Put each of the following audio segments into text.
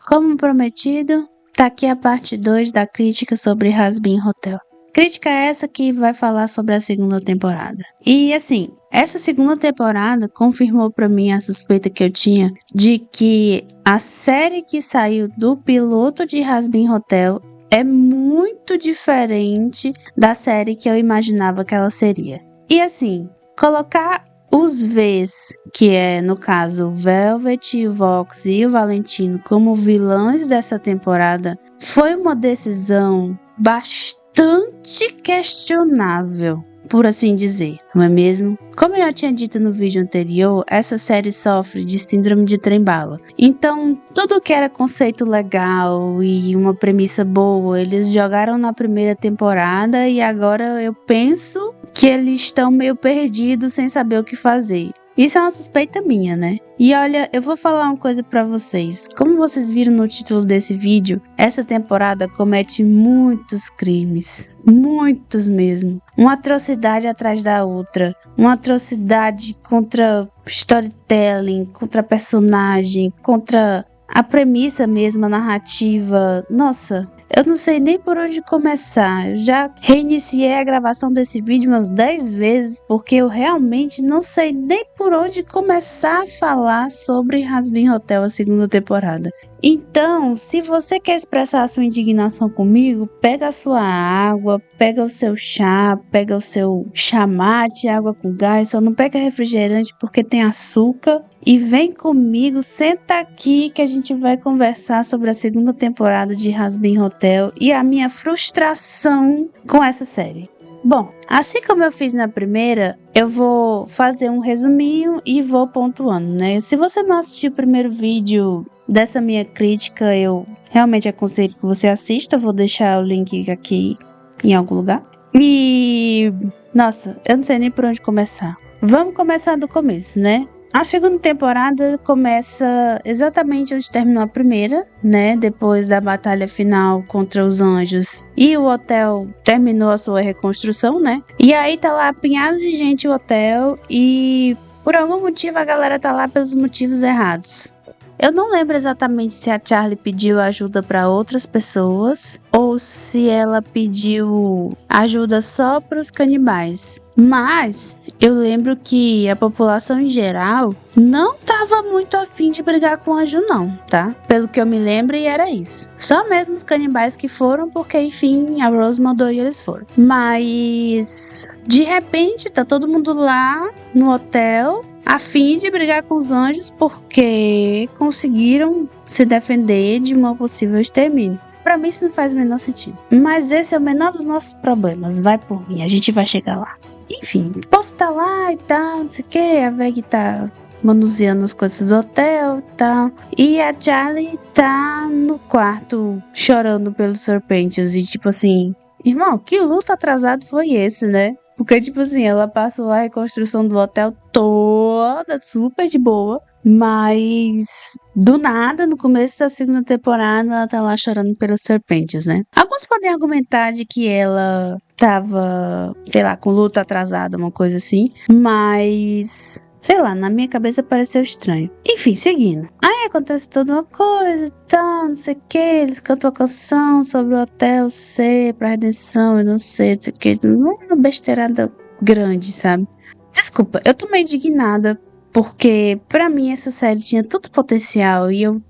Como prometido, tá aqui a parte 2 da crítica sobre Hazbin Hotel. Crítica essa que vai falar sobre a segunda temporada. E assim, essa segunda temporada confirmou pra mim a suspeita que eu tinha de que a série que saiu do piloto de Hazbin Hotel é muito diferente da série que eu imaginava que ela seria. E assim, colocar os Vs, que é no caso Velvet, o Vox e o Valentino, como vilões dessa temporada, foi uma decisão bastante questionável, por assim dizer, não é mesmo? Como eu já tinha dito no vídeo anterior, essa série sofre de síndrome de trem-bala. Então, tudo que era conceito legal e uma premissa boa, eles jogaram na primeira temporada e agora eu penso que eles estão meio perdidos sem saber o que fazer. Isso é uma suspeita minha, né? E olha, eu vou falar uma coisa pra vocês. Como vocês viram no título desse vídeo, essa temporada comete muitos crimes. Muitos mesmo. Uma atrocidade atrás da outra. Uma atrocidade contra storytelling, contra personagem, contra a premissa mesmo, a narrativa. Nossa, eu não sei nem por onde começar. Eu já reiniciei a gravação desse vídeo umas 10 vezes porque eu realmente não sei nem por onde começar a falar sobre Hazbin Hotel, a segunda temporada. Então, se você quer expressar a sua indignação comigo, pega a sua água, pega o seu chá, pega o seu chamate, água com gás, só não pega refrigerante porque tem açúcar. E vem comigo, senta aqui que a gente vai conversar sobre a segunda temporada de Hazbin Hotel e a minha frustração com essa série. Bom, assim como eu fiz na primeira, eu vou fazer um resuminho e vou pontuando, né? Se você não assistiu o primeiro vídeo dessa minha crítica, eu realmente aconselho que você assista. Vou deixar o link aqui em algum lugar. E, nossa, eu não sei nem por onde começar. Vamos começar do começo, né? A segunda temporada começa exatamente onde terminou a primeira, né? Depois da batalha final contra os anjos e o hotel terminou a sua reconstrução, né? E aí tá lá apinhado de gente o hotel e por algum motivo a galera tá lá pelos motivos errados. Eu não lembro exatamente se a Charlie pediu ajuda para outras pessoas ou se ela pediu ajuda só para os canibais. Mas eu lembro que a população em geral não estava muito afim de brigar com o anjo não, tá? Pelo que eu me lembro, e era isso. Só mesmo os canibais que foram, porque enfim, a Rose mandou e eles foram. Mas de repente tá todo mundo lá no hotel a fim de brigar com os anjos porque conseguiram se defender de um possível extermínio. Pra mim isso não faz o menor sentido. Mas esse é o menor dos nossos problemas. Vai por mim, a gente vai chegar lá. Enfim, o povo tá lá e tal, não sei o que. A Veg tá manuseando as coisas do hotel e tal. E a Charlie tá no quarto chorando pelos serpentes. E tipo assim, irmão, que luta atrasado foi esse, né? Porque, tipo assim, ela passou a reconstrução do hotel toda super de boa. Mas, do nada, no começo da segunda temporada, ela tá lá chorando pelas serpentes, né? Alguns podem argumentar de que ela tava, sei lá, com luta atrasada, uma coisa assim. Mas, sei lá, na minha cabeça pareceu estranho. Enfim, seguindo. Aí acontece toda uma coisa e tal, não sei o que. Eles cantam a canção sobre o hotel C pra redenção, eu não sei o que. Uma besteirada grande, sabe? Desculpa, eu tô meio indignada. Porque pra mim essa série tinha tanto potencial e eu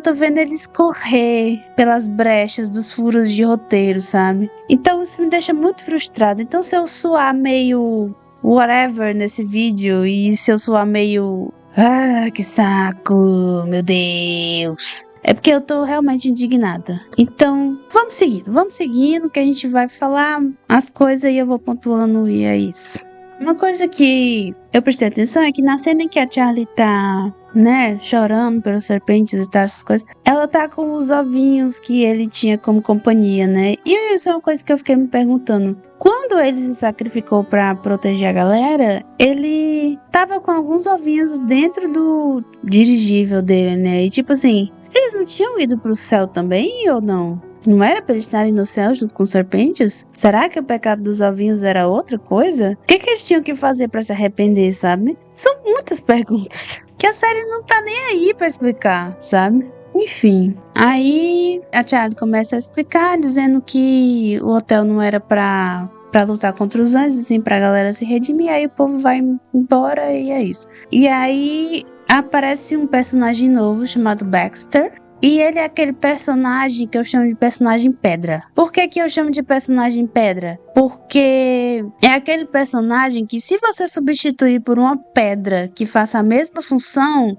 tô vendo ele escorrer pelas brechas dos furos de roteiro, sabe? Então isso me deixa muito frustrada. Então se eu suar meio whatever nesse vídeo e se eu suar meio que saco, meu Deus. É porque eu tô realmente indignada. Então, vamos seguindo que a gente vai falar as coisas e eu vou pontuando e é isso. Uma coisa que eu prestei atenção é que na cena em que a Charlie tá, né, chorando pelas serpentes e tal, essas coisas, ela tá com os ovinhos que ele tinha como companhia, né? E isso é uma coisa que eu fiquei me perguntando. Quando ele se sacrificou pra proteger a galera, ele tava com alguns ovinhos dentro do dirigível dele, né? E tipo assim, eles não tinham ido pro céu também ou não? Não era pra eles estarem no céu junto com serpentes? Será que o pecado dos ovinhos era outra coisa? O que eles tinham que fazer pra se arrepender, sabe? São muitas perguntas que a série não tá nem aí pra explicar, sabe? Enfim, aí a Charlie começa a explicar, dizendo que o hotel não era pra lutar contra os anjos, assim, pra galera se redimir, aí o povo vai embora e é isso. E aí aparece um personagem novo chamado Baxter. E ele é aquele personagem que eu chamo de personagem pedra. Por que que eu chamo de personagem pedra? Porque é aquele personagem que, se você substituir por uma pedra que faça a mesma função,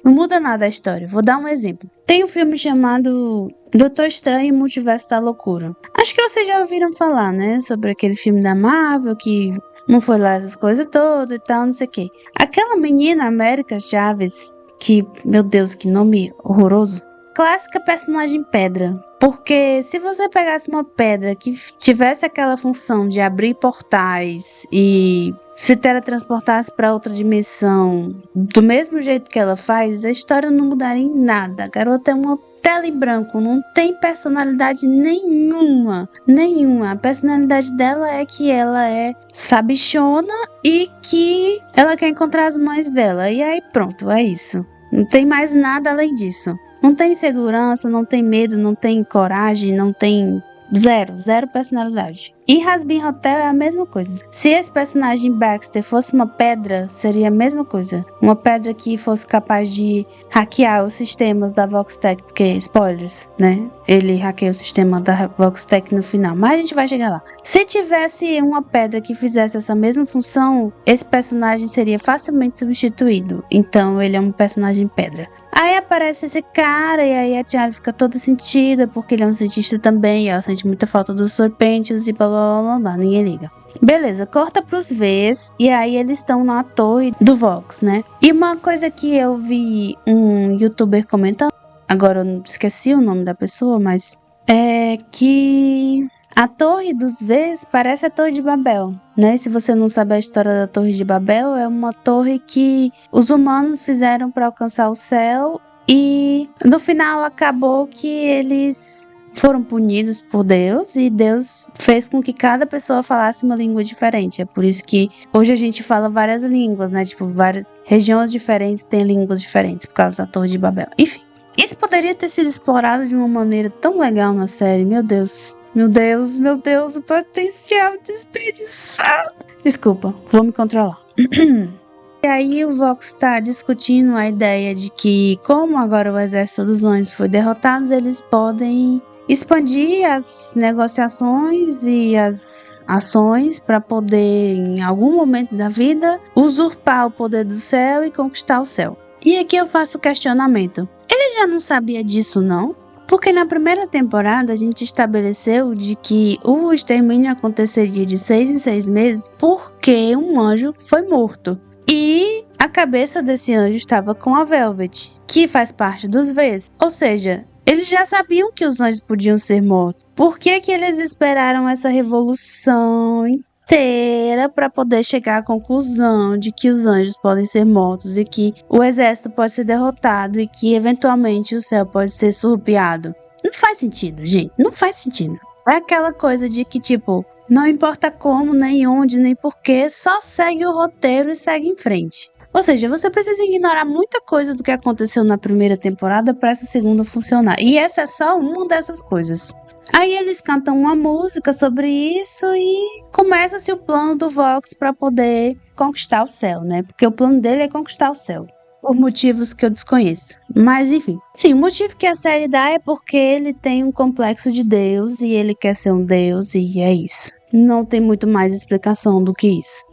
não muda nada a história. Vou dar um exemplo. Tem um filme chamado Doutor Estranho e Multiverso da Loucura. Acho que vocês já ouviram falar, né? Sobre aquele filme da Marvel que não foi lá essas coisas todas e tal, não sei o quê. Aquela menina América Chaves, que, meu Deus, que nome horroroso. Clássica personagem pedra. Porque se você pegasse uma pedra que tivesse aquela função de abrir portais e se teletransportasse para outra dimensão do mesmo jeito que ela faz, a história não mudaria em nada. A garota é uma tela em branco, não tem personalidade nenhuma. Nenhuma. A personalidade dela é que ela é sabichona e que ela quer encontrar as mães dela. E aí pronto, é isso. Não tem mais nada além disso. Não tem segurança, não tem medo, não tem coragem, não tem zero personalidade. E Hazbin Hotel é a mesma coisa. Se esse personagem Baxter fosse uma pedra, seria a mesma coisa. Uma pedra que fosse capaz de hackear os sistemas da Voxtech, porque, spoilers, né? Ele hackeia o sistema da Voxtech no final, mas a gente vai chegar lá. Se tivesse uma pedra que fizesse essa mesma função, esse personagem seria facilmente substituído. Então ele é um personagem pedra. Aí aparece esse cara e aí a Charlie fica toda sentida porque ele é um cientista também, e ela sente muita falta dos serpentes e blá blá blá blá, ninguém liga. Beleza, corta pros Vs e aí eles estão na torre do Vox, né? E uma coisa que eu vi um youtuber comentando, agora eu não esqueci o nome da pessoa, mas é que a Torre dos Vs parece a Torre de Babel, né? Se você não sabe a história da Torre de Babel, é uma torre que os humanos fizeram para alcançar o céu e no final acabou que eles foram punidos por Deus e Deus fez com que cada pessoa falasse uma língua diferente. É por isso que hoje a gente fala várias línguas, né? Tipo, várias regiões diferentes têm línguas diferentes por causa da Torre de Babel. Enfim, isso poderia ter sido explorado de uma maneira tão legal na série, meu Deus. Meu Deus, o potencial desperdiçado. Desculpa, vou me controlar. E aí o Vox está discutindo a ideia de que, como agora o exército dos anjos foi derrotado, eles podem expandir as negociações e as ações para poder, em algum momento da vida, usurpar o poder do céu e conquistar o céu. E aqui eu faço o questionamento. Ele já não sabia disso, não? Porque na primeira temporada a gente estabeleceu de que o extermínio aconteceria de 6 em 6 meses porque um anjo foi morto. E a cabeça desse anjo estava com a Velvet, que faz parte dos Vs. Ou seja, eles já sabiam que os anjos podiam ser mortos. Por que que eles esperaram essa revolução inteira para poder chegar à conclusão de que os anjos podem ser mortos e que o exército pode ser derrotado e que eventualmente o céu pode ser surrupiado? Não faz sentido, gente. Não faz sentido. É aquela coisa de que, tipo, não importa como, nem onde, nem porquê, só segue o roteiro e segue em frente. Ou seja, você precisa ignorar muita coisa do que aconteceu na primeira temporada para essa segunda funcionar. E essa é só uma dessas coisas. Aí eles cantam uma música sobre isso e começa-se o plano do Vox para poder conquistar o céu, né? Porque o plano dele é conquistar o céu. Por motivos que eu desconheço. Mas enfim. Sim, o motivo que a série dá é porque ele tem um complexo de Deus e ele quer ser um Deus e é isso. Não tem muito mais explicação do que isso.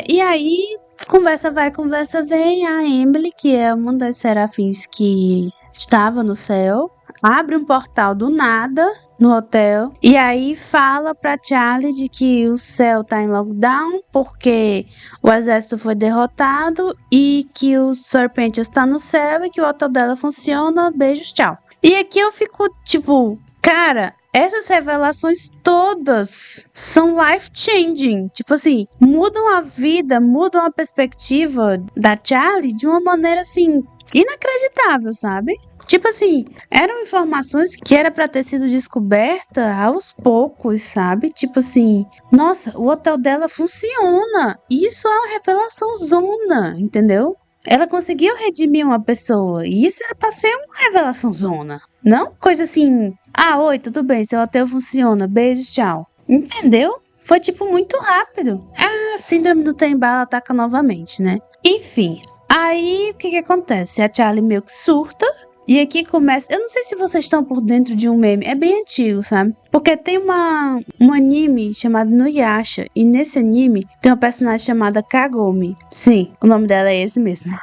E aí, conversa vai, conversa vem. A Emily, que é uma das serafins que estava no céu, abre um portal do nada no hotel e aí fala pra Charlie de que o céu tá em lockdown porque o exército foi derrotado e que o Serpente está no céu e que o hotel dela funciona. Beijos, tchau. E aqui eu fico tipo, cara, essas revelações todas são life-changing. Tipo assim, mudam a vida, mudam a perspectiva da Charlie de uma maneira assim inacreditável, sabe? Tipo assim, eram informações que era pra ter sido descoberta aos poucos, sabe? Tipo assim, nossa, o hotel dela funciona. Isso é uma revelação zona, entendeu? Ela conseguiu redimir uma pessoa. E isso era pra ser uma revelação zona. Não coisa assim, oi, tudo bem, seu hotel funciona, beijos, tchau. Entendeu? Foi tipo muito rápido. A síndrome do trem-bala ataca novamente, né? Enfim, aí o que acontece? A Charlie meio que surta. E aqui começa. Eu não sei se vocês estão por dentro de um meme. É bem antigo, sabe? Porque tem um anime chamado Nuyasha. E nesse anime tem uma personagem chamada Kagome. Sim, o nome dela é esse mesmo.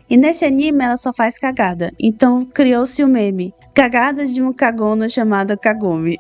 E nesse anime ela só faz cagada. Então criou-se o meme. Cagadas de uma cagona chamada Kagome.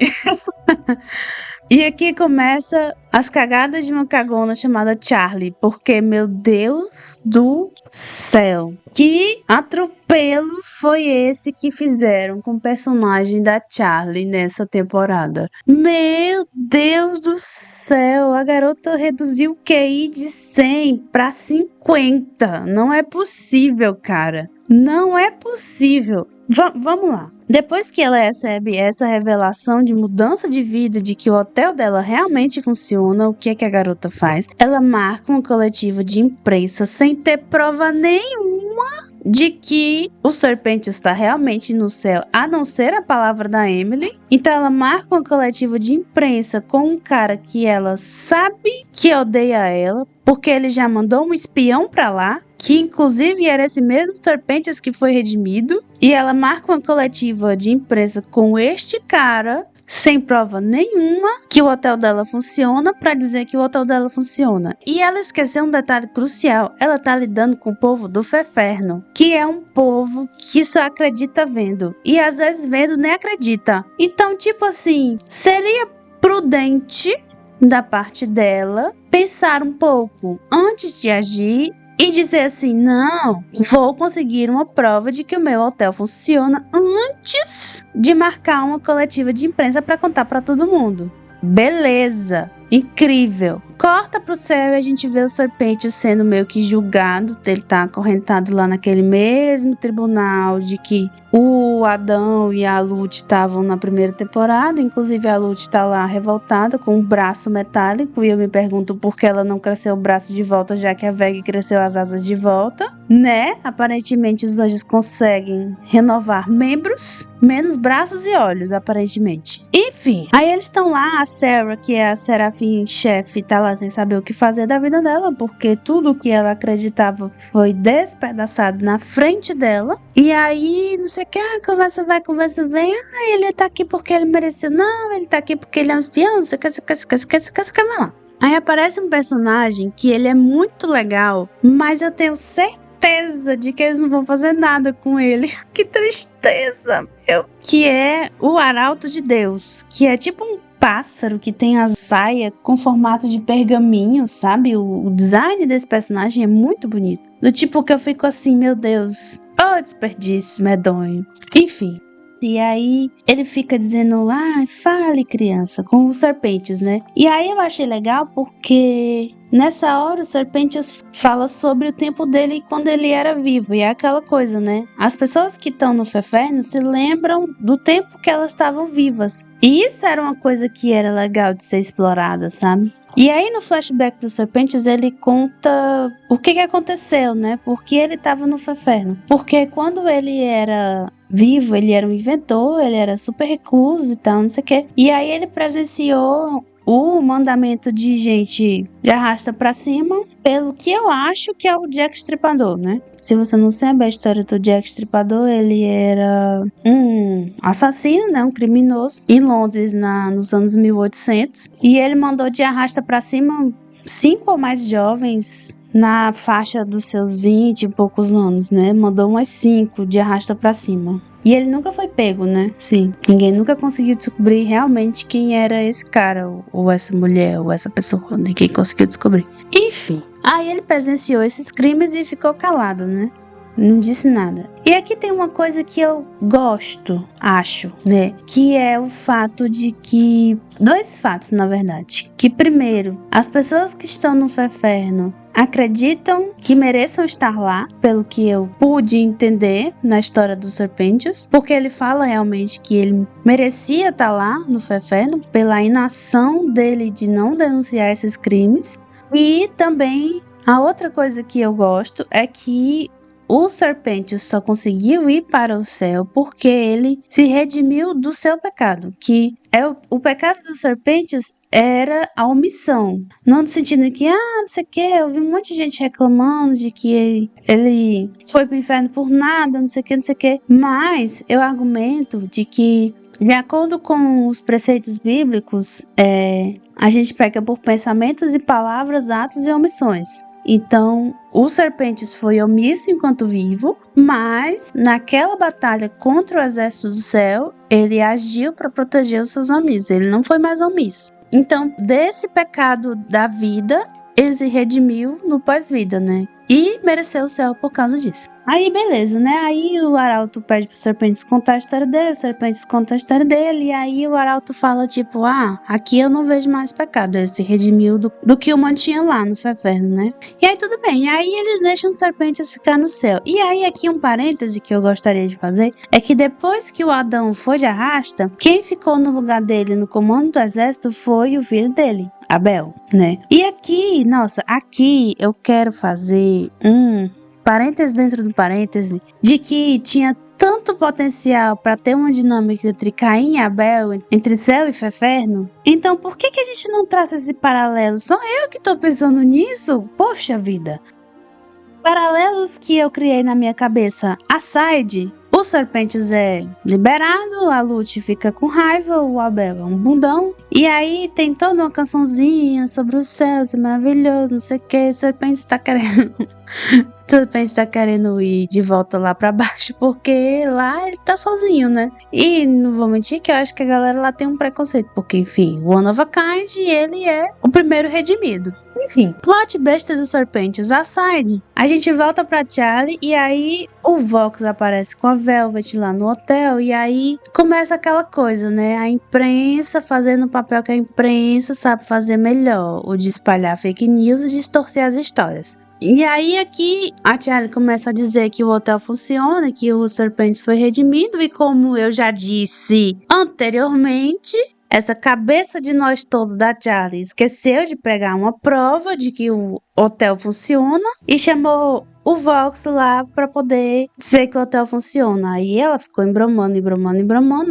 E aqui começa as cagadas de uma cagona chamada Charlie, porque, meu Deus do céu, que atropelo foi esse que fizeram com o personagem da Charlie nessa temporada? Meu Deus do céu, a garota reduziu o QI de 100 para 50. Não é possível, cara. Não é possível. Vamos lá. Depois que ela recebe essa revelação de mudança de vida, de que o hotel dela realmente funciona, o que é que a garota faz? Ela marca uma coletiva de imprensa sem ter prova nenhuma de que o Serpentius está realmente no céu, a não ser a palavra da Emily. Então ela marca uma coletiva de imprensa com um cara que ela sabe que odeia ela, porque ele já mandou um espião pra lá, que inclusive era esse mesmo Serpentius que foi redimido, e ela marca uma coletiva de imprensa com este cara, sem prova nenhuma, que o hotel dela funciona, pra dizer que o hotel dela funciona. E ela esqueceu um detalhe crucial: ela tá lidando com o povo do Feferno, que é um povo que só acredita vendo, e às vezes vendo nem acredita. Então, tipo assim, seria prudente da parte dela pensar um pouco antes de agir e dizer assim: não, vou conseguir uma prova de que o meu hotel funciona antes de marcar uma coletiva de imprensa para contar para todo mundo. Beleza, incrível. Corta pro céu e a gente vê o Serpentius sendo meio que julgado. Ele tá acorrentado lá naquele mesmo tribunal de que o Adão e a Lute estavam na primeira temporada. Inclusive a Lute tá lá revoltada com um braço metálico. E eu me pergunto por que ela não cresceu o braço de volta, já que a Veg cresceu as asas de volta, né? Aparentemente os anjos conseguem renovar membros, menos braços e olhos, aparentemente. Enfim, aí eles estão lá, a Sarah, que é a Serafim-chefe, tá lá sem saber o que fazer da vida dela, porque tudo o que ela acreditava foi despedaçado na frente dela. E aí, não sei o que, conversa vai, conversa vem. Ele tá aqui porque ele mereceu. Não, ele tá aqui porque ele é um espião, não sei o que, vai lá. Aí aparece um personagem que ele é muito legal, mas eu tenho certeza de que eles não vão fazer nada com ele. Que tristeza, meu. Que é o Arauto de Deus, que é tipo um pássaro que tem a saia com formato de pergaminho, sabe? O design desse personagem é muito bonito. Do tipo que eu fico assim, meu Deus, desperdício medonho. Enfim. E aí ele fica dizendo, fale criança, com os Serpentius, né? E aí eu achei legal porque nessa hora o Serpentius fala sobre o tempo dele quando ele era vivo. E é aquela coisa, né? As pessoas que estão no Feferno se lembram do tempo que elas estavam vivas. E isso era uma coisa que era legal de ser explorada, sabe? E aí no flashback do Serpentius ele conta o que aconteceu, né? Porque ele estava no Feferno. Porque quando ele era vivo, ele era um inventor, ele era super recluso e tal, não sei o quê. E aí ele presenciou o mandamento de gente de arrasta pra cima, pelo que eu acho que é o Jack Stripador, né? Se você não sabe a história do Jack Stripador, ele era um assassino, né? Um criminoso em Londres nos anos 1800. E ele mandou de arrasta pra cima 5 ou mais jovens na faixa dos seus 20 e poucos anos, né? Mandou umas 5 de arrasta pra cima. E ele nunca foi pego, né? Sim. Ninguém nunca conseguiu descobrir realmente quem era esse cara, ou essa mulher, ou essa pessoa. Ninguém conseguiu descobrir. Enfim. Aí ele presenciou esses crimes e ficou calado, né? Não disse nada. E aqui tem uma coisa que eu gosto, acho, né? Que é o fato de que... 2 fatos, na verdade. Que primeiro, as pessoas que estão no Feferno acreditam que mereçam estar lá, pelo que eu pude entender na história dos Serpentius, porque ele fala realmente que ele merecia estar lá no Feferno pela inação dele de não denunciar esses crimes. E também A outra coisa que eu gosto é que o Serpentius só conseguiu ir para o céu porque ele se redimiu do seu pecado, que é o pecado do Serpentius era a omissão. Não no sentido que, não sei o que, eu vi um monte de gente reclamando de que ele foi pro inferno por nada, não sei o que, não sei o que. Mas eu argumento de que, de acordo com os preceitos bíblicos, a gente peca por pensamentos e palavras, atos e omissões. Então, o Serpentius foi omisso enquanto vivo, mas naquela batalha contra o exército do céu, ele agiu para proteger os seus amigos, ele não foi mais omisso. Então, desse pecado da vida, ele se redimiu no pós-vida, né? E mereceu o céu por causa disso. Aí, beleza, né? Aí o Arauto pede pro Serpentius contar a história dele, o Serpentius conta a história dele, e aí o Arauto fala, tipo, aqui eu não vejo mais pecado, ele se redimiu do que o mantinha lá no inferno, né? E aí tudo bem, e aí eles deixam o Serpentius ficar no céu. E aí aqui um parêntese que eu gostaria de fazer, é que depois que o Adão foi de arrasta, quem ficou no lugar dele no comando do exército foi o filho dele, Abel, né? E aqui, nossa, aqui eu quero fazer parêntese dentro do parêntese, de que tinha tanto potencial para ter uma dinâmica entre Caim e Abel, entre céu e inferno. Então, por que a gente não traça esse paralelo? Só eu que tô pensando nisso? Poxa vida! Paralelos que eu criei na minha cabeça. Aside, o Serpentius é liberado, a Lute fica com raiva, o Abel é um bundão. E aí tem toda uma cançãozinha sobre o céu, ser maravilhoso, não sei o que. O Serpentius tá querendo... Serpentius tá querendo ir de volta lá pra baixo, porque lá ele tá sozinho, né? E não vou mentir que eu acho que a galera lá tem um preconceito, porque enfim, One of a Kind, ele é o primeiro redimido. Enfim, plot besta do Serpentius aside. A gente volta pra Charlie e aí o Vox aparece com a Velvet lá no hotel e aí começa aquela coisa, né? A imprensa fazendo o papel que a imprensa sabe fazer melhor, o de espalhar fake news e distorcer as histórias. E aí aqui a Charlie começa a dizer que o hotel funciona, que o Serpentius foi redimido e como eu já disse anteriormente, essa cabeça de nós todos da Charlie esqueceu de pegar uma prova de que o hotel funciona e chamou o Vox lá pra poder dizer que o hotel funciona. Aí ela ficou embromando.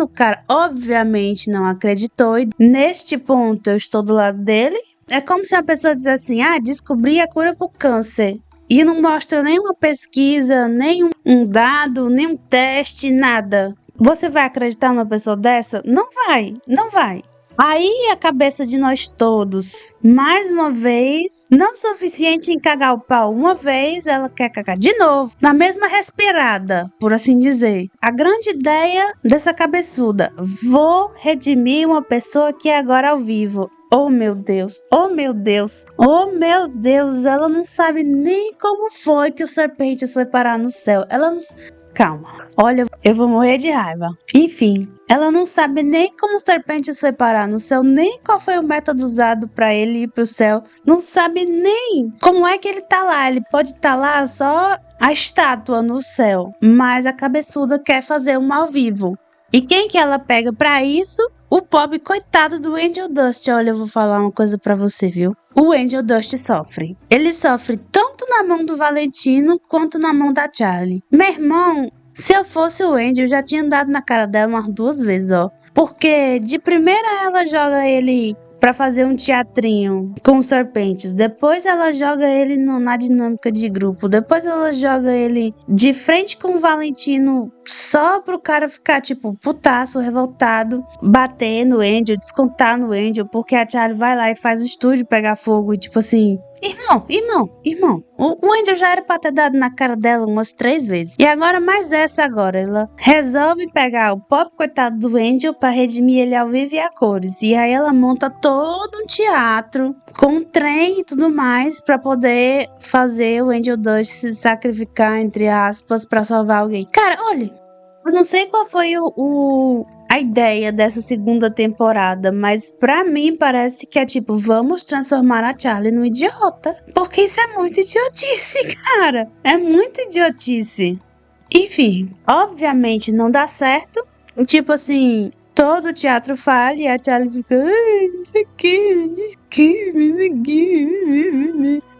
O cara obviamente não acreditou e neste ponto eu estou do lado dele. É como se a pessoa dissesse assim, descobri a cura pro câncer. E não mostra nenhuma pesquisa, nenhum dado, nenhum teste, nada. Você vai acreditar numa pessoa dessa? Não vai. Aí a cabeça de nós todos, mais uma vez, não suficiente em cagar o pau uma vez, ela quer cagar de novo, na mesma respirada, por assim dizer. A grande ideia dessa cabeçuda, vou redimir uma pessoa que é agora ao vivo. Oh meu Deus, ela não sabe nem como foi que o Serpentius foi parar no céu. Ela não... Calma, olha, eu vou morrer de raiva. Enfim, ela não sabe nem como o Serpentius foi parar no céu, nem qual foi o método usado para ele ir pro céu. Não sabe nem como é que ele tá lá. Ele pode estar lá só a estátua no céu, mas a cabeçuda quer fazer um ao vivo. E quem que ela pega para isso? O pobre coitado do Angel Dust. Olha, eu vou falar uma coisa pra você, viu? O Angel Dust sofre. Ele sofre tanto na mão do Valentino quanto na mão da Charlie. Meu irmão, se eu fosse o Angel, eu já tinha dado na cara dela umas 2 vezes, ó. Porque de primeira ela joga ele pra fazer um teatrinho com os Serpentius. Depois ela joga ele na dinâmica de grupo. Depois ela joga ele de frente com o Valentino só pro cara ficar, tipo, putaço, revoltado, bater no Angel, descontar no Angel, porque a Charlie vai lá e faz o estúdio pegar fogo e, tipo assim... Irmão, o Angel já era pra ter dado na cara dela umas 3 vezes. E agora, mais essa agora, ela resolve pegar o pobre coitado do Angel pra redimir ele ao vivo e a cores. E aí ela monta todo um teatro com um trem e tudo mais pra poder fazer o Angel Dust se sacrificar, entre aspas, pra salvar alguém. Cara, olha, eu não sei qual foi a ideia dessa segunda temporada, mas pra mim parece que é tipo, vamos transformar a Charlie num idiota. Porque isso é muito idiotice, cara. É muito idiotice. Enfim, obviamente não dá certo. Tipo assim, todo o teatro falha e a Charlie fica...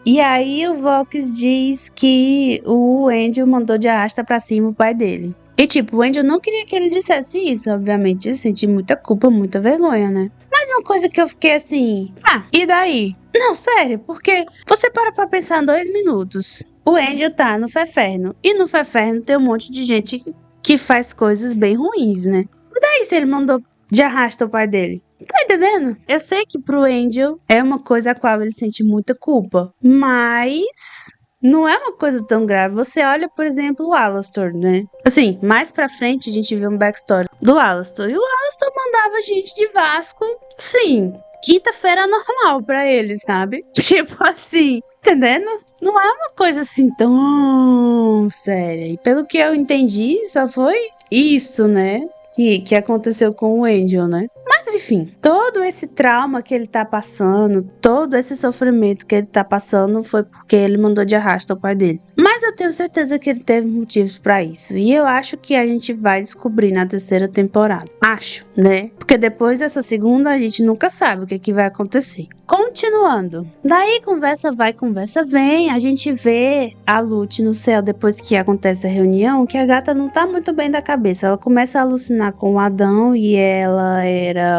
E aí o Vox diz que o Angel mandou de arrasta pra cima o pai dele. E tipo, o Angel não queria que ele dissesse isso, obviamente. Eu senti muita culpa, muita vergonha, né? Mas uma coisa que eu fiquei assim, e daí? Não, sério, porque você para pra pensar 2 minutos. O Angel tá no Feferno. E no Feferno tem um monte de gente que faz coisas bem ruins, né? E daí se ele mandou de arrasta o pai dele? Tá entendendo? Eu sei que pro Angel é uma coisa a qual ele sente muita culpa, mas não é uma coisa tão grave. Você olha, por exemplo, o Alastor, né? Assim, mais pra frente a gente vê um backstory do Alastor. E o Alastor mandava gente de Vasco, sim, quinta-feira normal pra ele, sabe? Tipo assim, entendendo? Não é uma coisa assim tão séria. E pelo que eu entendi, só foi isso, né? Que aconteceu com o Angel, né? Mas enfim, todo esse trauma que ele tá passando, todo esse sofrimento que ele tá passando foi porque ele mandou de arrasta o pai dele. Mas eu tenho certeza que ele teve motivos pra isso. E eu acho que a gente vai descobrir na terceira temporada. Acho, né? Porque depois dessa segunda a gente nunca sabe o que vai acontecer. Continuando. Daí conversa vai, conversa vem. A gente vê a Lute no céu depois que acontece a reunião, que a gata não tá muito bem da cabeça. Ela começa a alucinar com o Adão e ela era.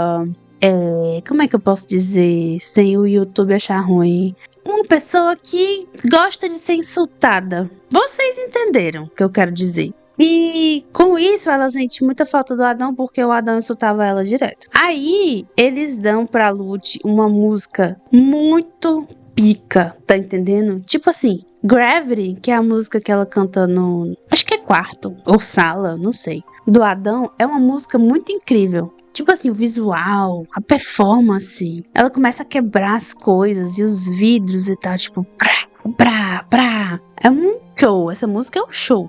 Como é que eu posso dizer sem o YouTube achar ruim? Uma pessoa que gosta de ser insultada. Vocês entenderam o que eu quero dizer. E com isso ela sente muita falta do Adão porque o Adão insultava ela direto. Aí eles dão pra Lute uma música muito pica, tá entendendo? Tipo assim, Gravity, que é a música que ela canta no, acho que é quarto ou sala, não sei, do Adão, é uma música muito incrível. Tipo assim, o visual, a performance. Ela começa a quebrar as coisas e os vidros e tal, tipo, prá. É um show. Essa música é um show.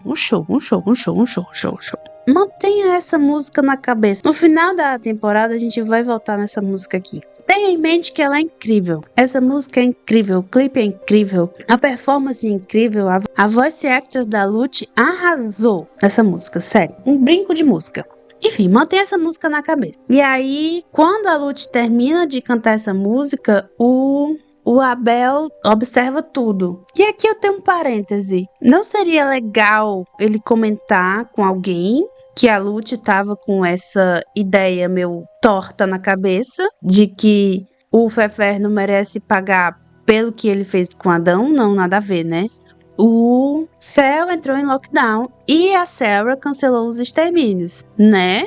Mantenha essa música na cabeça. No final da temporada, a gente vai voltar nessa música aqui. Tenha em mente que ela é incrível. Essa música é incrível, o clipe é incrível, a performance é incrível, a voice actor da Lute arrasou nessa música, sério. Um brinco de música. Enfim, mantenha essa música na cabeça. E aí, quando a Lute termina de cantar essa música, o Abel observa tudo. E aqui eu tenho um parêntese. Não seria legal ele comentar com alguém que a Lute tava com essa ideia meio torta na cabeça de que o Fefer não merece pagar pelo que ele fez com Adão? Não, nada a ver, né? O céu entrou em lockdown e a Sarah cancelou os extermínios, né?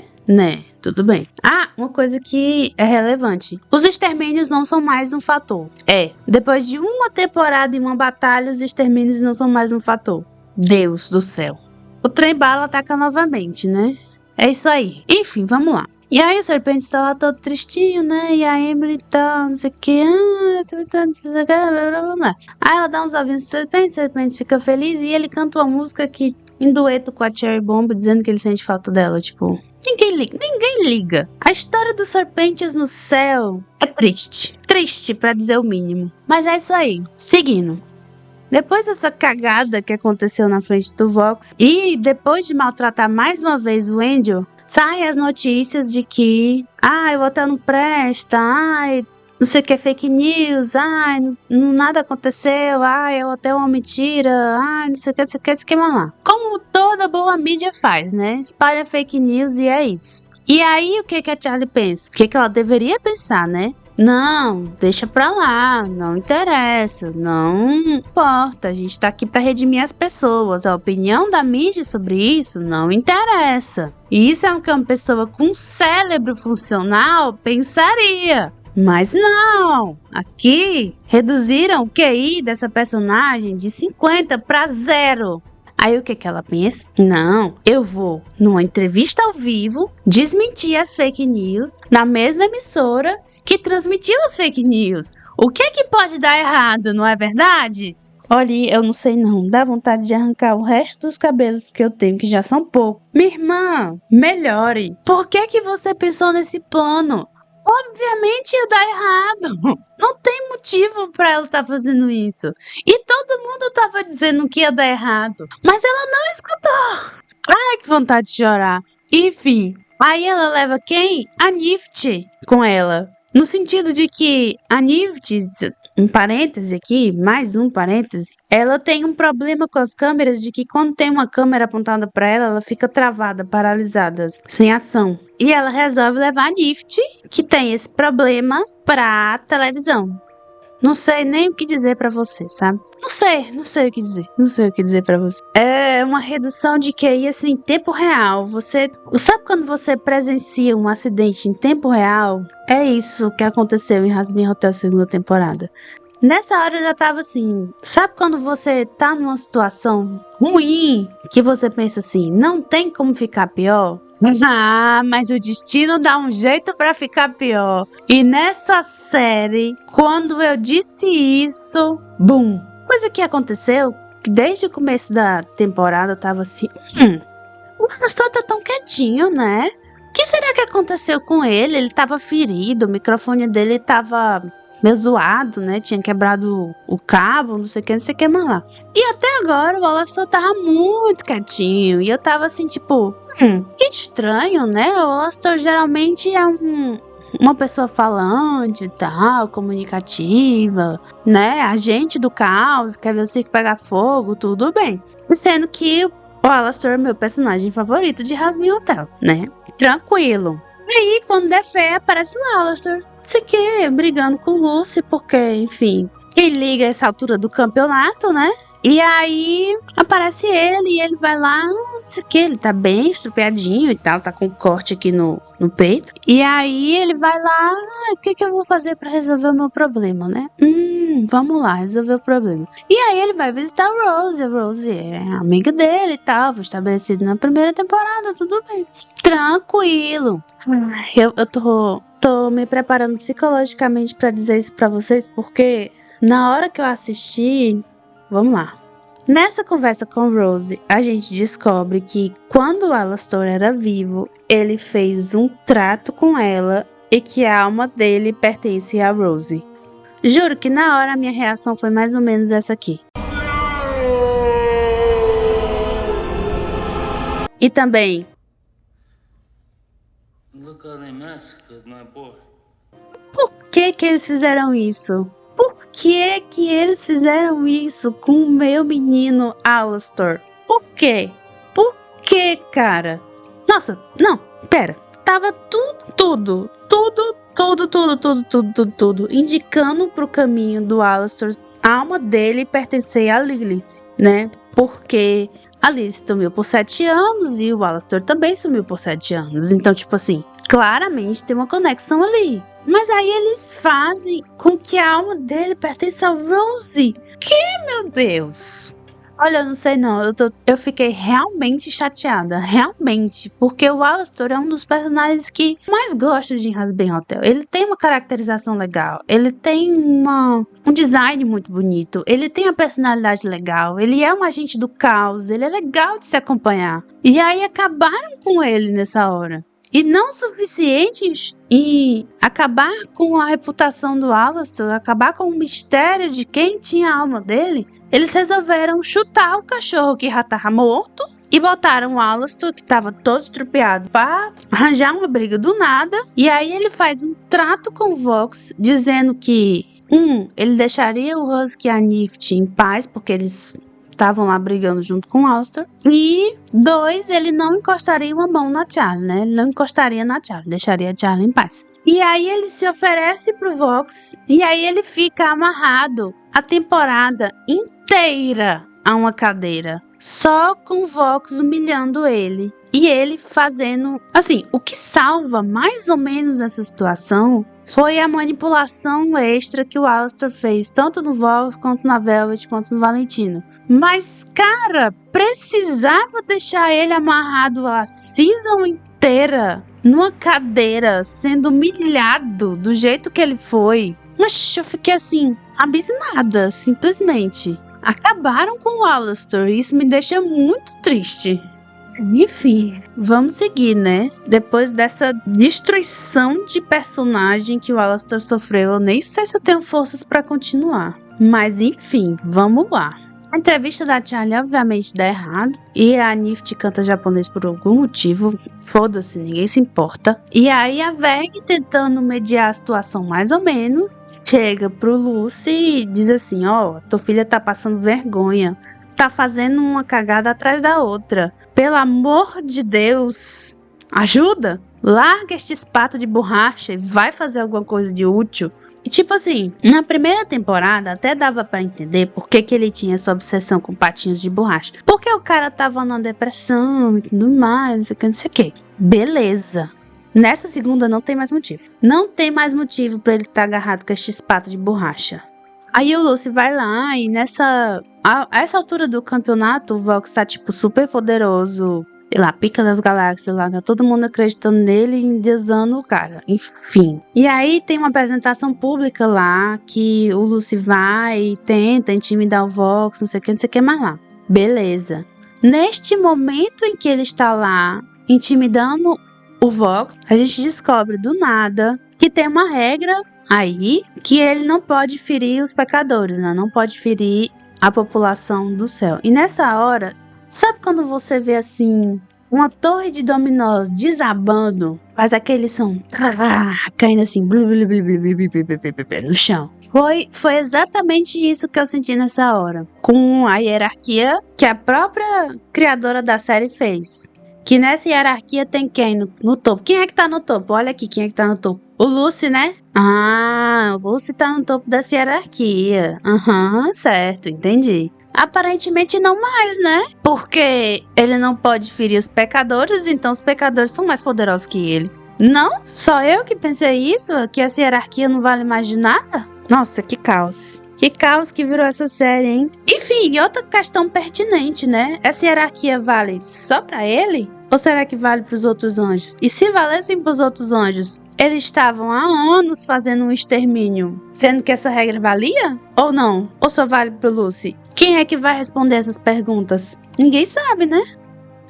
Tudo bem. Uma coisa que é relevante. Os extermínios não são mais um fator. Depois de uma temporada e uma batalha, os extermínios não são mais um fator. Deus do céu. O trem-bala ataca novamente, né? É isso aí. Enfim, vamos lá. E aí o Serpente está lá todo tristinho, né? E a Emily tá, não sei o que. Aí ela dá uns ovinhos pro Serpente fica feliz e ele canta uma música que em dueto com a Cherry Bomb, dizendo que ele sente falta dela, tipo. Ninguém liga. A história dos Serpentes no céu é triste. Triste, pra dizer o mínimo. Mas é isso aí. Seguindo. Depois dessa cagada que aconteceu na frente do Vox, e depois de maltratar mais uma vez o Angel, saem as notícias de que, o hotel não presta, não sei o que é fake news, nada aconteceu, o hotel é uma mentira, não sei o que, esquema lá. Como toda boa mídia faz, né? Espalha fake news e é isso. E aí, o que a Charlie pensa? O que ela deveria pensar, né? Não, deixa pra lá, não interessa, não importa, a gente tá aqui pra redimir as pessoas, a opinião da mídia sobre isso não interessa. Isso é o que uma pessoa com cérebro funcional pensaria. Mas não, aqui reduziram o QI dessa personagem de 50 para 0. Aí o que ela pensa? Não, eu vou numa entrevista ao vivo desmentir as fake news na mesma emissora que transmitiu as fake news. O que pode dar errado, não é verdade? Olha, eu não sei não, dá vontade de arrancar o resto dos cabelos que eu tenho, que já são poucos. Minha irmã, melhore. Por que você pensou nesse plano? Obviamente ia dar errado. Não tem motivo pra ela estar fazendo isso. E todo mundo tava dizendo que ia dar errado. Mas ela não escutou. Ai, que vontade de chorar. Enfim, aí ela leva quem? A Nift com ela. No sentido de que a Nift um parêntese aqui, mais um parêntese. Ela tem um problema com as câmeras de que quando tem uma câmera apontada pra ela, ela fica travada, paralisada, sem ação. E ela resolve levar a Nift, que tem esse problema, pra televisão. Não sei nem o que dizer pra você, sabe? Não sei o que dizer. Não sei o que dizer pra você. É uma redução de QI assim, em tempo real. Sabe quando você presencia um acidente em tempo real? É isso que aconteceu em Jasmine Hotel segunda temporada. Nessa hora eu já tava assim, sabe quando você tá numa situação ruim, que você pensa assim, não tem como ficar pior? Ah, mas o destino dá um jeito pra ficar pior. E nessa série, quando eu disse isso, bum! Coisa que aconteceu, que desde o começo da temporada eu tava assim, o Astor tá tão quietinho, né? O que será que aconteceu com ele? Ele tava ferido, o microfone dele tava meio zoado, né? Tinha quebrado o cabo, não sei o que mais lá. E até agora o Alastor tava muito quietinho. E eu tava assim, tipo, que estranho, né? O Alastor geralmente é uma pessoa falante e tal, comunicativa, né? Agente do caos, quer ver o circo pegar fogo, tudo bem. Sendo que o Alastor é meu personagem favorito de Jasmine Hotel, né? Tranquilo. Aí, quando der fé, aparece o Alastor. Não sei o que, brigando com o Lucy, porque, enfim, ele liga essa altura do campeonato, né? E aí aparece ele e ele vai lá, não sei o que, ele tá bem estrupiadinho e tal, tá com um corte aqui no peito. E aí ele vai lá, o que eu vou fazer pra resolver o meu problema, né? Vamos lá, resolver o problema. E aí ele vai visitar a Rose é amiga dele e tal, foi estabelecido na primeira temporada, tudo bem. Tranquilo. Eu tô me preparando psicologicamente pra dizer isso pra vocês, porque na hora que eu assisti, vamos lá. Nessa conversa com Rose, a gente descobre que quando o Alastor era vivo, ele fez um trato com ela e que a alma dele pertence a Rose. Juro que na hora a minha reação foi mais ou menos essa aqui. E também, por que eles fizeram isso? Por que eles fizeram isso com o meu menino Alastor? Por quê? Por que, cara? Nossa, não, pera. Tava tudo indicando pro caminho do Alastor. A alma dele pertencer a Lilith, né? Porque a Lilith sumiu por 7 anos e o Alastor também sumiu por 7 anos. Então, tipo assim, claramente tem uma conexão ali. Mas aí eles fazem com que a alma dele pertença a Rose. Que, meu Deus? Olha, eu não sei não, eu fiquei realmente chateada, realmente, porque o Alastor é um dos personagens que mais gosto de Jasmine Hotel. Ele tem uma caracterização legal, ele tem um design muito bonito, ele tem a personalidade legal, ele é um agente do caos, ele é legal de se acompanhar. E aí acabaram com ele nessa hora. E não suficientes em acabar com a reputação do Alastor, acabar com o mistério de quem tinha a alma dele, eles resolveram chutar o cachorro que já tava morto e botaram o Alastor, que tava todo estrupiado, para arranjar uma briga do nada. E aí ele faz um trato com o Vox, dizendo que ele deixaria o Husky e a Nift em paz, porque eles estavam lá brigando junto com o Alastor. E 2, ele não encostaria uma mão na Charlie, né? Ele não encostaria na Charlie, deixaria a Charlie em paz. E aí ele se oferece pro Vox, e aí ele fica amarrado a temporada inteira a uma cadeira, só com o Vox humilhando ele. E ele fazendo, assim, o que salva mais ou menos essa situação foi a manipulação extra que o Alastor fez, tanto no Vox, quanto na Velvet, quanto no Valentino. Mas, cara, precisava deixar ele amarrado a season inteira numa cadeira, sendo humilhado do jeito que ele foi. Mas eu fiquei assim, abismada, simplesmente. Acabaram com o Alastor, isso me deixa muito triste. Enfim, vamos seguir, né? Depois dessa destruição de personagem que o Alastor sofreu, eu nem sei se eu tenho forças pra continuar. Mas enfim, vamos lá. A entrevista da Charlie obviamente dá errado. E a Nifty canta japonês por algum motivo. Foda-se, ninguém se importa. E aí a Veg, tentando mediar a situação mais ou menos, chega pro Lucy e diz assim: ó, tua filha tá passando vergonha. Tá fazendo uma cagada atrás da outra. Pelo amor de Deus, ajuda! Larga este pato de borracha e vai fazer alguma coisa de útil. E tipo assim, na primeira temporada até dava pra entender por que ele tinha essa obsessão com patinhos de borracha. Porque o cara tava numa depressão e tudo mais, não sei o que, não sei o que. Beleza. Nessa segunda não tem mais motivo. Não tem mais motivo pra ele estar agarrado com este pato de borracha. Aí o Lucy vai lá e a essa altura do campeonato, o Vox tá tipo super poderoso. Sei lá, pica das galáxias lá, tá todo mundo acreditando nele e endeusando o cara. Enfim. E aí tem uma apresentação pública lá que o Lucy vai e tenta intimidar o Vox, não sei o que mais lá. Beleza. Neste momento em que ele está lá intimidando o Vox, a gente descobre do nada que tem uma regra aí que ele não pode ferir os pecadores, né? Não pode ferir a população do céu. E nessa hora, sabe quando você vê assim uma torre de dominós desabando, faz aquele som caindo assim no chão? Foi exatamente isso que eu senti nessa hora, com a hierarquia que a própria criadora da série fez. Que nessa hierarquia tem quem no topo? Quem é que tá no topo? Olha aqui quem é que tá no topo. O Lucy, né? Ah, o Lucy tá no topo dessa hierarquia. Aham, certo, entendi. Aparentemente não mais, né? Porque ele não pode ferir os pecadores, então os pecadores são mais poderosos que ele. Não? Só eu que pensei isso? Que essa hierarquia não vale mais de nada? Nossa, que caos. Que caos que virou essa série, hein? Enfim, outra questão pertinente, né? Essa hierarquia vale só pra ele? Ou será que vale pros outros anjos? E se valessem pros outros anjos, eles estavam há anos fazendo um extermínio, sendo que essa regra valia? Ou não? Ou só vale pro Lucy? Quem é que vai responder essas perguntas? Ninguém sabe, né?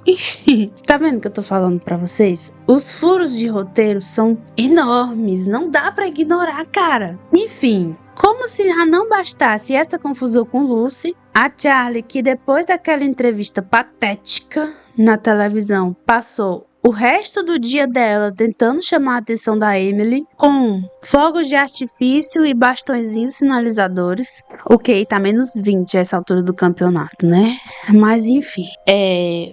Enfim, tá vendo o que eu tô falando pra vocês? Os furos de roteiro são enormes, não dá pra ignorar, cara. Enfim, como se já não bastasse essa confusão com Lucy, a Charlie, que depois daquela entrevista patética na televisão, passou o resto do dia dela tentando chamar a atenção da Emily com fogos de artifício e bastõezinhos sinalizadores. Ok, tá menos 20 a essa altura do campeonato, né? Mas enfim,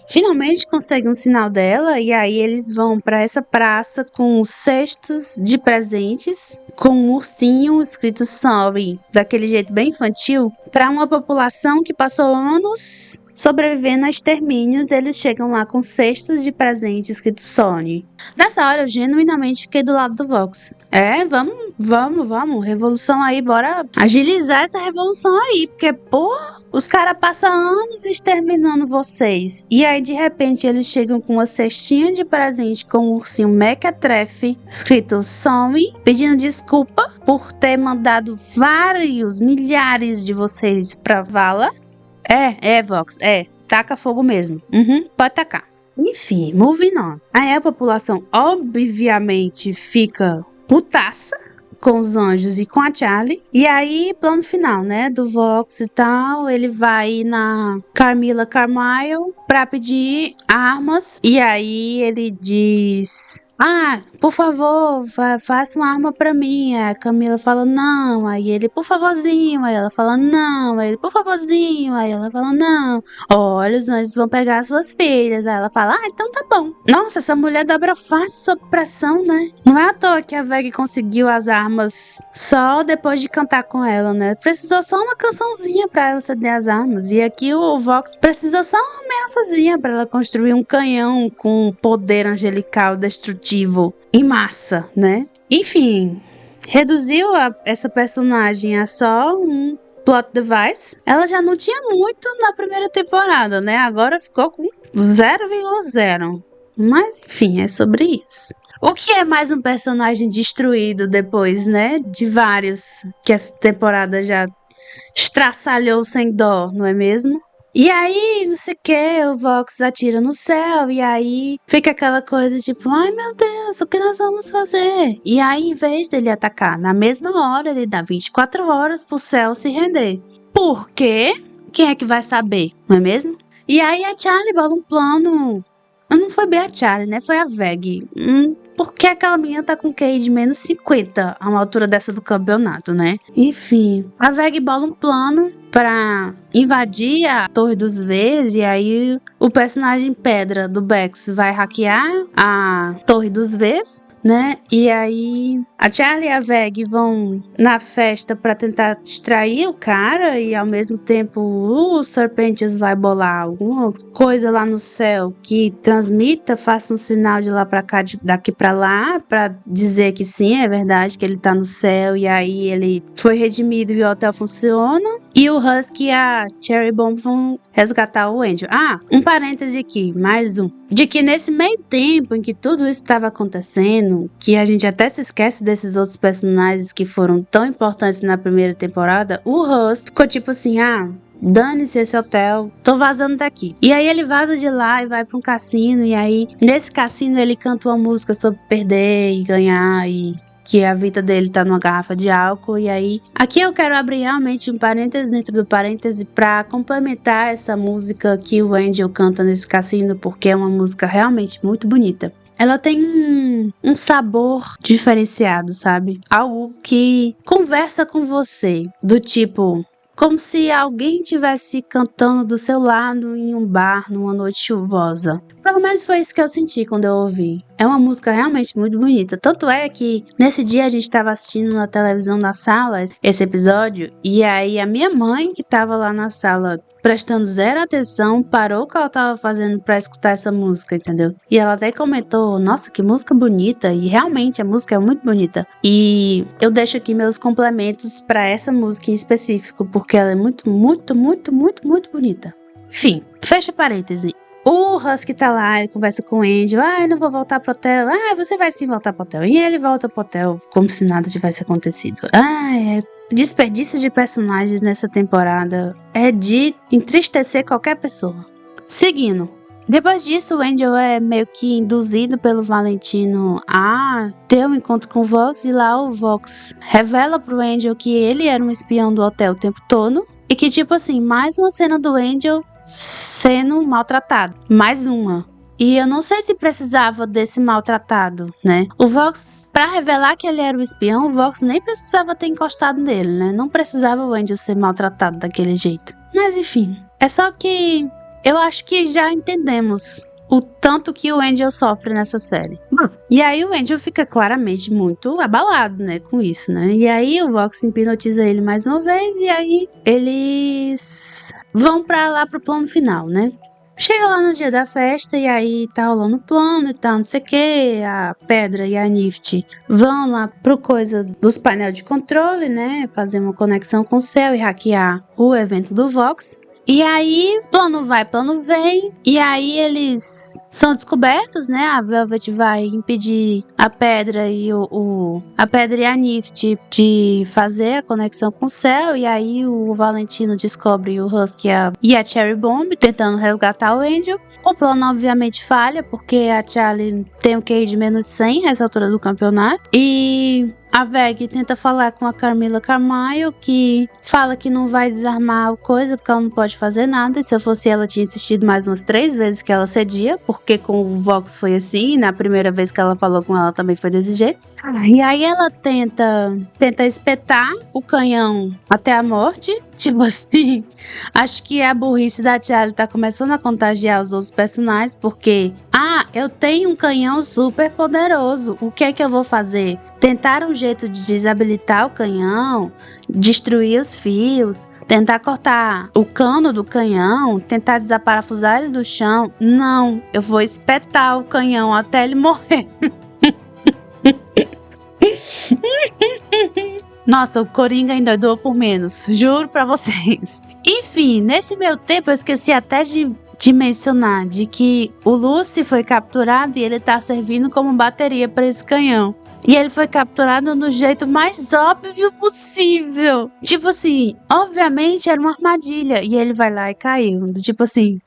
finalmente consegue um sinal dela e aí eles vão pra essa praça com cestas de presentes com um ursinho escrito sorry, daquele jeito bem infantil, pra uma população que passou anos sobrevivendo a extermínios. Eles chegam lá com cestas de presente escrito Sony. Nessa hora eu genuinamente fiquei do lado do Vox. Vamos, revolução aí, bora agilizar essa revolução aí, porque pô, os caras passam anos exterminando vocês. E aí de repente eles chegam com uma cestinha de presente com um ursinho mequetrefe escrito Sony, pedindo desculpa por ter mandado vários, milhares de vocês pra vala. Vox, taca fogo mesmo. Pode tacar. Enfim, moving on. Aí a população obviamente fica putaça com os anjos e com a Charlie. E aí, plano final, né, do Vox e tal, ele vai na Camila Carmile pra pedir armas. E aí ele diz: ah, por favor, faça uma arma pra mim. Aí a Camila fala não. Aí ele, por favorzinho. Aí ela fala não. Aí ele, por favorzinho. Aí ela fala não. Olha, os anjos vão pegar as suas filhas. Aí ela fala, então tá bom. Nossa, essa mulher dobra fácil sob pressão, né? Não é à toa que a Veg conseguiu as armas só depois de cantar com ela, né? Precisou só uma cançãozinha pra ela ceder as armas. E aqui o Vox precisou só uma ameaçazinha pra ela construir um canhão com poder angelical destrutivo em massa, né? Enfim, reduziu essa personagem a só um plot device. Ela já não tinha muito na primeira temporada, né? Agora ficou com 0,0. Mas enfim, é sobre isso. O que é mais um personagem destruído depois, né? De vários que essa temporada já estraçalhou sem dó, não é mesmo? E aí, não sei o que, o Vox atira no céu, e aí fica aquela coisa tipo, ai meu Deus, o que nós vamos fazer? E aí, em vez dele atacar na mesma hora, ele dá 24 horas pro céu se render. Por quê? quem é que vai saber, não é mesmo? E aí a Charlie bola um plano. Não foi bem a Charlie, né? Foi a Veg. Por que aquela menina tá com QI de menos 50 a uma altura dessa do campeonato, né? Enfim, a Veg bola um plano pra invadir a Torre dos Vs, e aí o personagem Pedra do Bex vai hackear a Torre dos Vs, né? E aí a Charlie e a Veg vão na festa pra tentar distrair o cara, e ao mesmo tempo o Serpentius vai bolar alguma coisa lá no céu que transmita, faça um sinal de lá pra cá, daqui pra lá, pra dizer que sim, é verdade que ele tá no céu, e aí ele foi redimido e o hotel funciona. E o Husky e a Cherry Bomb vão resgatar o Angel. Um parêntese aqui, mais um. De que nesse meio tempo em que tudo isso estava acontecendo, que a gente até se esquece desses outros personagens que foram tão importantes na primeira temporada, o Husky ficou tipo assim, dane-se esse hotel, tô vazando daqui. E aí ele vaza de lá e vai pra um cassino, e aí nesse cassino ele canta uma música sobre perder e ganhar, e que a vida dele tá numa garrafa de álcool. E aí, aqui eu quero abrir realmente um parêntese dentro do parêntese pra complementar essa música que o Angel canta nesse cassino, porque é uma música realmente muito bonita. Ela tem um sabor diferenciado, sabe? Algo que conversa com você, do tipo, como se alguém estivesse cantando do seu lado em um bar numa noite chuvosa. Pelo menos foi isso que eu senti quando eu ouvi. É uma música realmente muito bonita. Tanto é que nesse dia a gente estava assistindo na televisão na sala esse episódio, e aí a minha mãe, que estava lá na sala prestando zero atenção, parou o que ela estava fazendo para escutar essa música, entendeu? E ela até comentou, nossa, que música bonita. E realmente a música é muito bonita. E eu deixo aqui meus complementos para essa música em específico, porque ela é muito, muito, muito, muito, muito bonita. Enfim, fecha parêntese. O Husky tá lá, ele conversa com o Angel. Eu não vou voltar pro hotel. Você vai sim voltar pro hotel. E ele volta pro hotel como se nada tivesse acontecido. Desperdício de personagens nessa temporada é de entristecer qualquer pessoa. Seguindo. Depois disso, o Angel é meio que induzido pelo Valentino a ter um encontro com o Vox, e lá o Vox revela pro Angel que ele era um espião do hotel o tempo todo, e que, tipo assim, mais uma cena do Angel sendo maltratado. Mais uma. E eu não sei se precisava desse maltratado, né? O Vox, pra revelar que ele era o espião, o Vox nem precisava ter encostado nele, né? Não precisava o Angel ser maltratado daquele jeito. Mas enfim, é só que eu acho que já entendemos o tanto que o Angel sofre nessa série. E aí o Angel fica claramente muito abalado, né, com isso, né? E aí o Vox hipnotiza ele mais uma vez, e aí eles vão pra lá pro plano final, né? Chega lá no dia da festa, e aí tá rolando o plano e tal, não sei o que. A Pedra e a Nifty vão lá pro coisa dos painéis de controle, né? Fazer uma conexão com o céu e hackear o evento do Vox. E aí, plano vai, plano vem, e aí eles são descobertos, né? A Velvet vai impedir a Pedra e a Pedra e a Nifty de fazer a conexão com o céu, e aí o Valentino descobre o Husky e a Cherry Bomb tentando resgatar o Angel. O plano obviamente falha, porque a Charlie tem um QI de menos 100 nessa altura do campeonato, e a Veg tenta falar com a Camila Carmyle, que fala que não vai desarmar a coisa porque ela não pode fazer nada. E se eu fosse ela, tinha insistido mais umas 3 vezes que ela cedia, porque com o Vox foi assim, e na primeira vez que ela falou com ela também foi desse jeito. E aí ela tenta espetar o canhão até a morte. Tipo assim, acho que a burrice da Charlie tá começando a contagiar os outros personagens, porque eu tenho um canhão super poderoso, o que é que eu vou fazer? Tentar um jeito de desabilitar o canhão, destruir os fios, tentar cortar o cano do canhão, tentar desaparafusar ele do chão. Não, eu vou espetar o canhão até ele morrer. Nossa, o Coringa endoidou por menos, juro pra vocês. Enfim, nesse meu tempo eu esqueci até de mencionar de que o Lucy foi capturado e ele tá servindo como bateria para esse canhão. E ele foi capturado do jeito mais óbvio possível. Tipo assim, obviamente era uma armadilha. E ele vai lá e caiu. Tipo assim,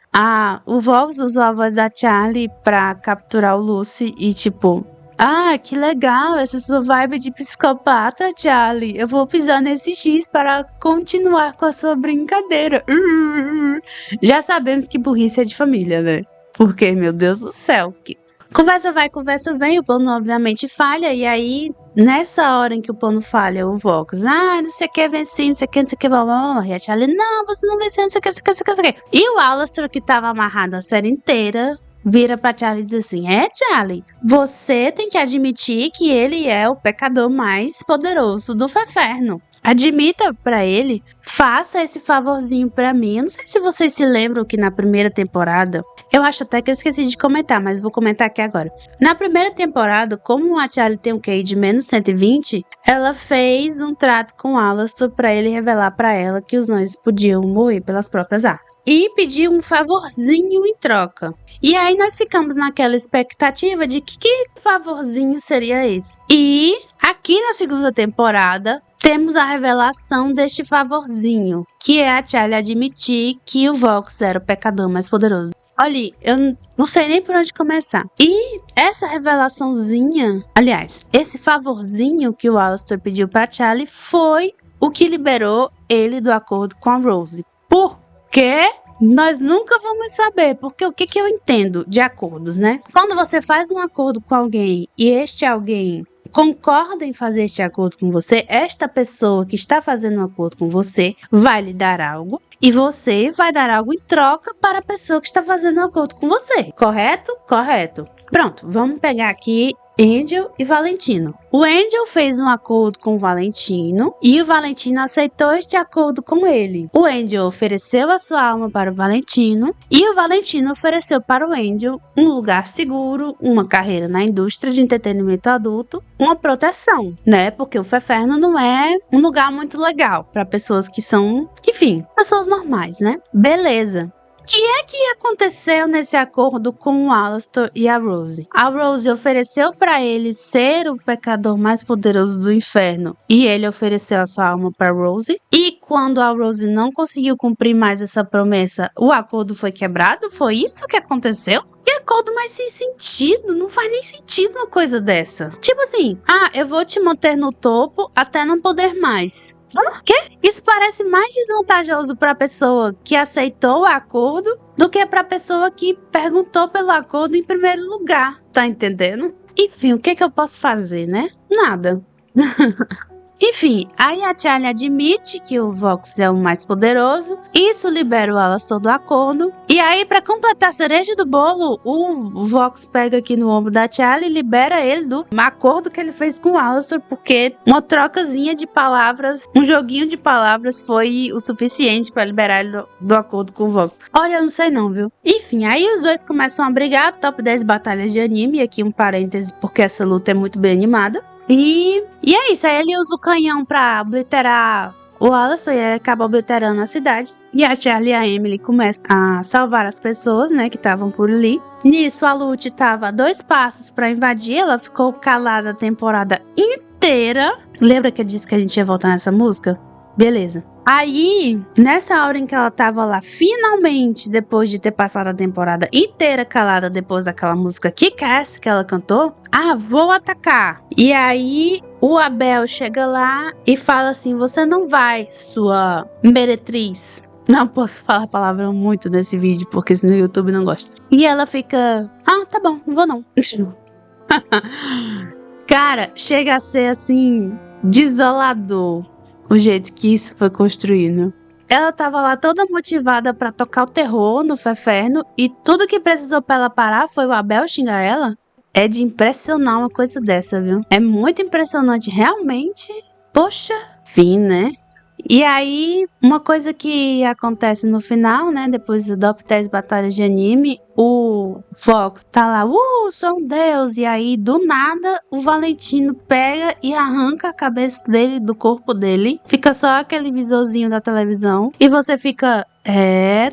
o Vox usou a voz da Charlie pra capturar o Lucy. E tipo, Ah, que legal, essa sua vibe de psicopata, Charlie. Eu vou pisar nesse X para continuar com a sua brincadeira. Já sabemos que burrice é de família, né? Porque, meu Deus do céu. Conversa vai, conversa vem, o plano obviamente falha, e aí, nessa hora em que o plano falha, o Vox, não sei o que, venci, não sei o que, não sei o que, blá, blá, blá. E a Charlie, não, você não venceu, não sei o que, não sei o que, não sei o que, não sei o que. E o Alastor, que tava amarrado a série inteira, vira pra Charlie e diz assim: Charlie, você tem que admitir que ele é o pecador mais poderoso do Feferno. Admita pra ele, faça esse favorzinho pra mim. Eu não sei se vocês se lembram que na primeira temporada, eu acho até que eu esqueci de comentar, mas vou comentar aqui agora. Na primeira temporada, como a Charlie tem um QI de menos 120, ela fez um trato com o Alastor pra ele revelar pra ela que os anões podiam morrer pelas próprias armas. E pedir um favorzinho em troca. E aí nós ficamos naquela expectativa de que favorzinho seria esse. E aqui na segunda temporada temos a revelação deste favorzinho, que é a Charlie admitir que o Vox era o pecador mais poderoso. Olha, eu não sei nem por onde começar. E essa revelaçãozinha, aliás, esse favorzinho que o Alastor pediu pra Charlie foi o que liberou ele do acordo com a Rose. Por quê? Nós nunca vamos saber, porque o que eu entendo de acordos, né? Quando você faz um acordo com alguém e este alguém concorda em fazer este acordo com você, esta pessoa que está fazendo um acordo com você vai lhe dar algo e você vai dar algo em troca para a pessoa que está fazendo um acordo com você. Correto? Correto. Pronto, vamos pegar aqui Angel e Valentino. O Angel fez um acordo com o Valentino e o Valentino aceitou este acordo com ele. O Angel ofereceu a sua alma para o Valentino e o Valentino ofereceu para o Angel um lugar seguro, uma carreira na indústria de entretenimento adulto, uma proteção, né? Porque o Feferno não é um lugar muito legal para pessoas que são, enfim, pessoas normais, né? Beleza. O que aconteceu nesse acordo com o Alastor e a Rose? A Rose ofereceu para ele ser o pecador mais poderoso do inferno e ele ofereceu a sua alma para Rose. E quando a Rose não conseguiu cumprir mais essa promessa, o acordo foi quebrado? Foi isso que aconteceu? Que acordo mais sem sentido? Não faz nem sentido uma coisa dessa. Tipo assim, eu vou te manter no topo até não poder mais. Quê? Isso parece mais desvantajoso para a pessoa que aceitou o acordo do que para a pessoa que perguntou pelo acordo em primeiro lugar. Tá entendendo? Enfim, o que eu posso fazer, né? Nada. Enfim, aí a Charlie admite que o Vox é o mais poderoso, isso libera o Alastor do acordo, e aí pra completar a cereja do bolo, o Vox pega aqui no ombro da Charlie e libera ele do acordo que ele fez com o Alastor, porque uma trocazinha de palavras, um joguinho de palavras foi o suficiente pra liberar ele do acordo com o Vox. Olha, eu não sei não, viu? Enfim, aí os dois começam a brigar, top 10 batalhas de anime, e aqui um parêntese porque essa luta é muito bem animada. E é isso, aí ele usa o canhão pra obliterar o Alastor e ele acaba obliterando a cidade. E a Charlie e a Emily começam a salvar as pessoas, né, que estavam por ali. Nisso, a Lute tava a 2 passos pra invadir, ela ficou calada a temporada inteira. Lembra que eu disse que a gente ia voltar nessa música? Beleza. Aí, nessa hora em que ela tava lá, finalmente, depois de ter passado a temporada inteira calada, depois daquela música Kick-Ass que ela cantou, vou atacar. E aí, o Abel chega lá e fala assim, você não vai, sua meretriz. Não posso falar palavrão muito nesse vídeo, porque senão o YouTube não gosta. E ela fica, tá bom, não vou não. Cara, chega a ser assim, desolador o jeito que isso foi construído. Ela tava lá toda motivada pra tocar o terror no Feferno e tudo que precisou pra ela parar foi o Abel xingar ela. É de impressionar uma coisa dessa, viu? É muito impressionante, realmente. Poxa, fim, né? E aí, uma coisa que acontece no final, né? Depois das top 10 batalhas de anime, o Fox tá lá, sou um deus. E aí, do nada, o Valentino pega e arranca a cabeça dele do corpo dele. Fica só aquele visorzinho da televisão. E você fica,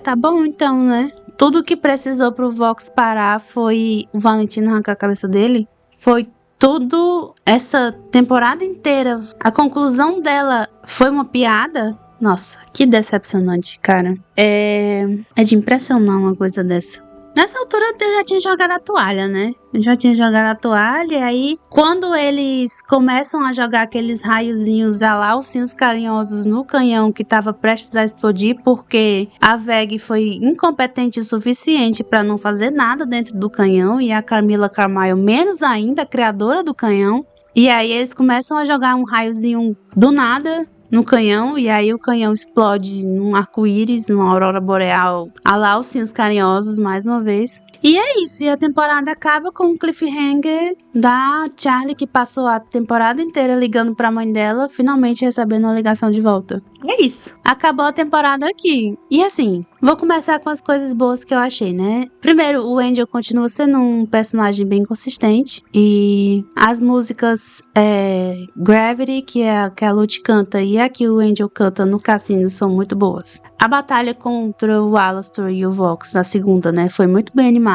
tá bom então, né? Tudo que precisou pro Vox parar foi o Valentino arrancar a cabeça dele. Foi tudo, essa temporada inteira. A conclusão dela foi uma piada. Nossa, que decepcionante, cara. É de impressionar uma coisa dessa. Nessa altura eu já tinha jogado a toalha, né? Eu já tinha jogado a toalha, e aí quando eles começam a jogar aqueles raiozinhos a lá, ursinhos carinhosos no canhão que tava prestes a explodir, porque a Veg foi incompetente o suficiente pra não fazer nada dentro do canhão, e a Camila Carmyle menos ainda, a criadora do canhão. E aí eles começam a jogar um raiozinho do nada no canhão, e aí o canhão explode num arco-íris, numa aurora boreal, a lá ursinhos carinhosos, mais uma vez. E é isso, e a temporada acaba com um cliffhanger da Charlie, que passou a temporada inteira ligando pra mãe dela, finalmente recebendo uma ligação de volta. É isso, acabou a temporada aqui. E assim, vou começar com as coisas boas que eu achei, né? Primeiro, o Angel continua sendo um personagem bem consistente, e as músicas Gravity, que é a que a Lute canta, e a que o Angel canta no cassino, são muito boas. A batalha contra o Alastor e o Vox, na segunda, né, foi muito bem animada.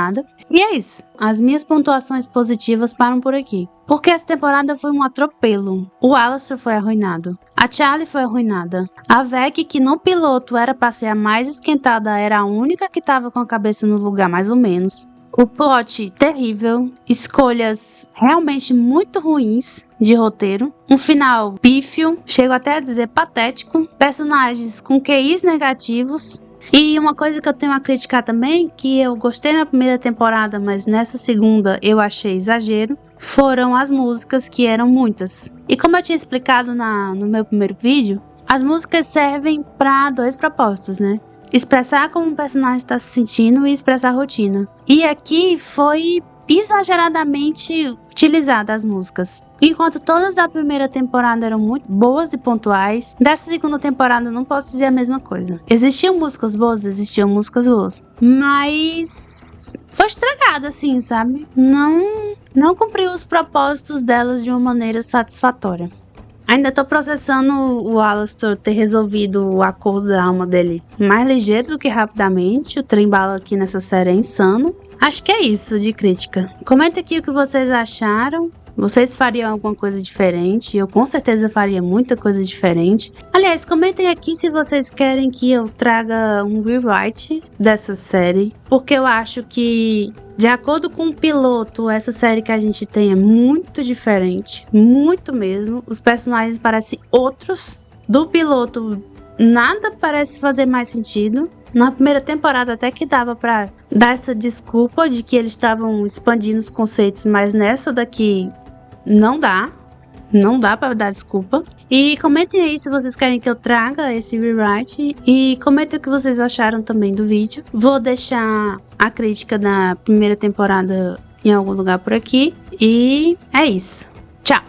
E é isso. As minhas pontuações positivas param por aqui. Porque essa temporada foi um atropelo. O Alastor foi arruinado. A Charlie foi arruinada. A Vec, que no piloto era pra ser a mais esquentada, era a única que tava com a cabeça no lugar, mais ou menos. O plot terrível, escolhas realmente muito ruins de roteiro, um final pífio, chego até a dizer patético, personagens com QIs negativos. E uma coisa que eu tenho a criticar também, que eu gostei na primeira temporada, mas nessa segunda eu achei exagero, foram as músicas, que eram muitas. E como eu tinha explicado no meu primeiro vídeo, as músicas servem para dois propósitos, né? Expressar como um personagem está se sentindo e expressar a rotina. E aqui foi exageradamente utilizada as músicas. Enquanto todas da primeira temporada eram muito boas e pontuais, dessa segunda temporada eu não posso dizer a mesma coisa. Existiam músicas boas, mas foi estragada assim, sabe? Não cumpriu os propósitos delas de uma maneira satisfatória. Ainda tô processando o Alastor ter resolvido o acordo da alma dele mais ligeiro do que rapidamente. O trem-bala aqui nessa série é insano. Acho que é isso de crítica. Comenta aqui o que vocês acharam. Vocês fariam alguma coisa diferente? Eu com certeza faria muita coisa diferente. Aliás, comentem aqui se vocês querem que eu traga um rewrite dessa série, porque eu acho que, de acordo com o piloto, essa série que a gente tem é muito diferente, muito mesmo. Os personagens parecem outros. Do piloto, nada parece fazer mais sentido. Na primeira temporada até que dava pra dar essa desculpa de que eles estavam expandindo os conceitos, mas nessa daqui não dá. Não dá pra dar desculpa. E comentem aí se vocês querem que eu traga esse rewrite. E comentem o que vocês acharam também do vídeo. Vou deixar a crítica da primeira temporada em algum lugar por aqui. E é isso. Tchau!